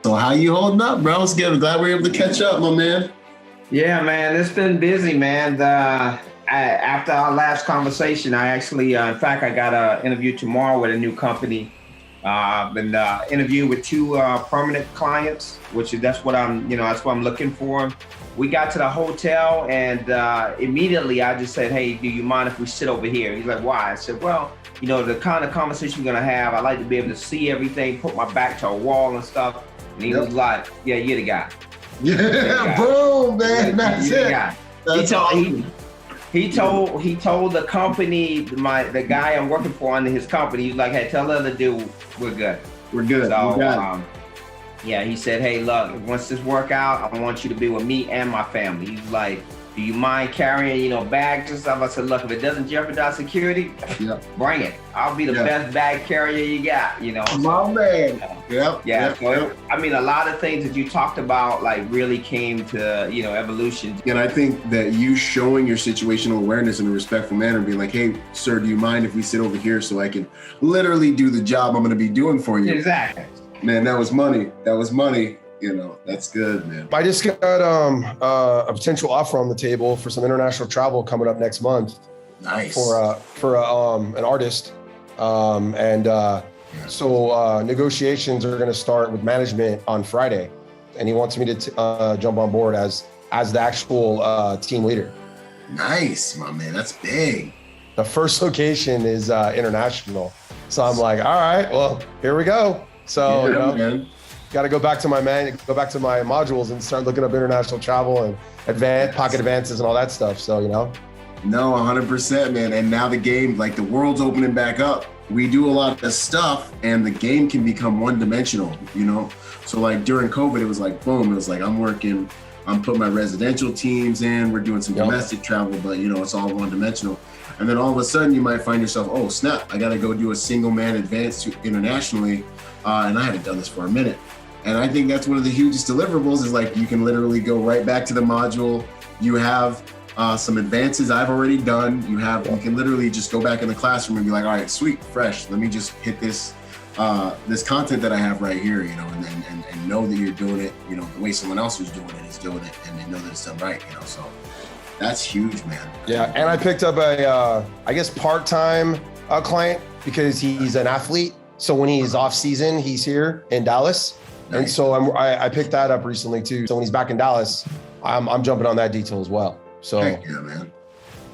So how you holding up, bro? It's good. I'm glad we're able to catch up, my man. Yeah, man, it's been busy, man. After our last conversation, I actually, in fact, I got an interview tomorrow with a new company. Been interviewed with two permanent clients, that's what I'm looking for. We got to the hotel and immediately I just said, hey, do you mind if we sit over here? He's like, why? I said, well, the kind of conversation we're gonna have, I like to be able to see everything, put my back to a wall and stuff. And he was like, yeah, you're the guy. Yeah, boom, man. That's it. He told the company, the guy I'm working for under his company, he's like, hey, tell the other dude we're good. We're good. So yeah, he said, hey, look, once this work out, I want you to be with me and my family. He's like, do you mind carrying, bags and stuff? I said, look, if it doesn't jeopardize security, bring it. I'll be the best bag carrier you got, My man. So, a lot of things that you talked about, really came to, evolution. And I think that you showing your situational awareness in a respectful manner, being like, hey, sir, do you mind if we sit over here so I can literally do the job I'm going to be doing for you? Exactly. Man, that was money. That's good, man. I just got a potential offer on the table for some international travel coming up next month. Nice. For an artist. So negotiations are going to start with management on Friday. And he wants me to jump on board as the actual team leader. Nice, my man. That's big. The first location is international. So I'm like, all right, well, here we go. So, got to go back to my modules and start looking up international travel and pocket advances and all that stuff. So, No, 100%, man. And now the game, the world's opening back up. We do a lot of stuff and the game can become one-dimensional, So during COVID, it was boom. It was I'm putting my residential teams in. We're doing some domestic travel, but it's all one-dimensional. And then all of a sudden you might find yourself, oh snap, I got to go do a single man advance internationally. And I haven't done this for a minute. And I think that's one of the hugest deliverables is you can literally go right back to the module. You have some advances I've already done. You can literally just go back in the classroom and be like, all right, sweet, fresh. Let me just hit this content that I have right here, and know that you're doing it, the way someone else who's doing it is doing it, and they know that it's done right, So that's huge, man. Yeah, and I picked up a, part-time client because he's an athlete. So when he's off season, he's here in Dallas. Nice. And so I picked that up recently too. So when he's back in Dallas, I'm jumping on that detail as well. So heck yeah, man.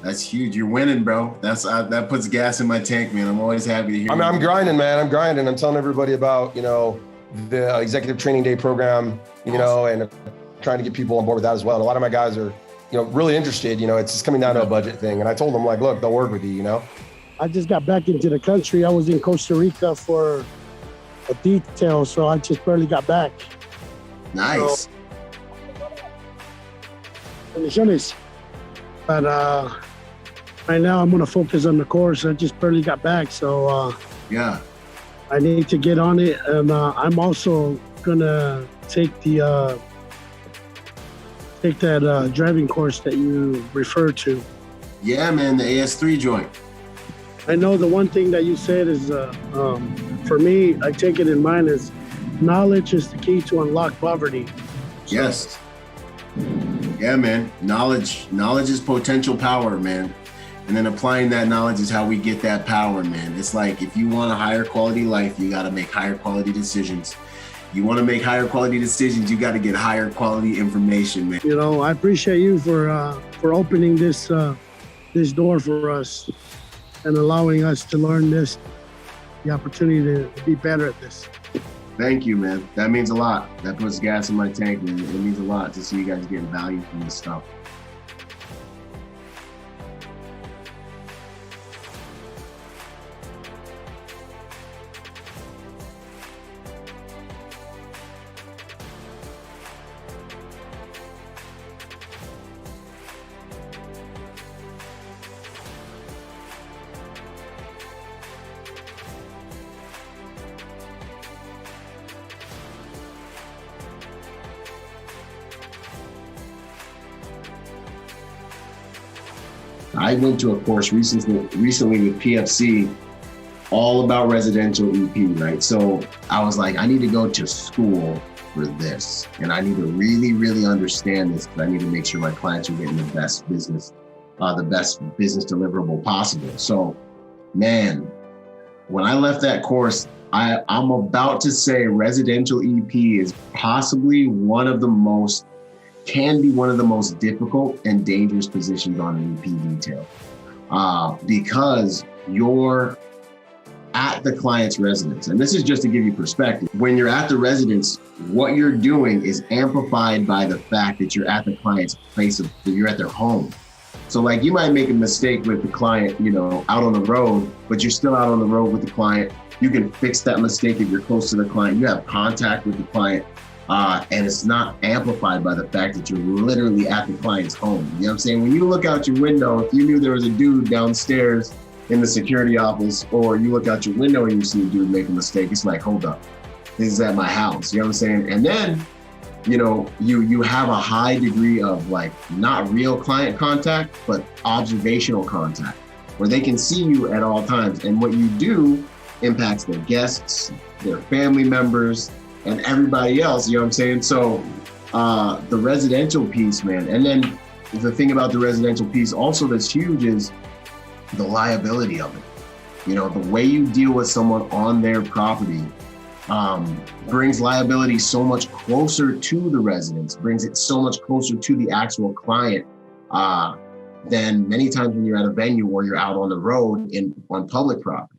That's huge. You're winning, bro. That puts gas in my tank, man. I'm always happy to hear. I'm grinding, man. I'm grinding. I'm telling everybody about, the executive training day program, and trying to get people on board with that as well. And a lot of my guys are, really interested. It's just coming down to a budget thing. And I told them look, they'll work with you, I just got back into the country. I was in Costa Rica for a detail, so I just barely got back. Nice. But right now I'm gonna focus on the course. I just barely got back, so I need to get on it. And I'm also gonna take that driving course that you referred to. Yeah, man, the AS3 joint. I know the one thing that you said is, for me, I take it in mind is knowledge is the key to unlock poverty. So, yes. Yeah, man. Knowledge is potential power, man. And then applying that knowledge is how we get that power, man. It's if you want a higher quality life, you got to make higher quality decisions. You want to make higher quality decisions, you got to get higher quality information, man. I appreciate you for opening this door for us and allowing us to learn the opportunity to be better at this. Thank you, man. That means a lot. That puts gas in my tank, man. It means a lot to see you guys getting value from this stuff. I went to a course recently with PFC all about residential EP, right? So I was like, I need to go to school for this. And I need to really, really understand this, because I need to make sure my clients are getting the best business deliverable possible. So, man, when I left that course, I'm about to say residential EP is possibly can be one of the most difficult and dangerous positions on an EP detail, because you're at the client's residence. And this is just to give you perspective. When you're at the residence, what you're doing is amplified by the fact that you're at the client's you're at their home. So like, you might make a mistake with the client, out on the road, but you're still out on the road with the client. You can fix that mistake if you're close to the client. You have contact with the client, and it's not amplified by the fact that you're literally at the client's home. You know what I'm saying? When you look out your window, if you knew there was a dude downstairs in the security office, or you look out your window and you see a dude make a mistake, it's like, hold up, this is at my house. You know what I'm saying? And then, you have a high degree of like, not real client contact, but observational contact, where they can see you at all times. And what you do impacts their guests, their family members, and everybody else. You know what I'm saying? So the residential piece, man. And then the thing about the residential piece also that's huge is the liability of it. The way you deal with someone on their property brings liability so much closer to the residents, brings it so much closer to the actual client than many times when you're at a venue or you're out on the road on public property.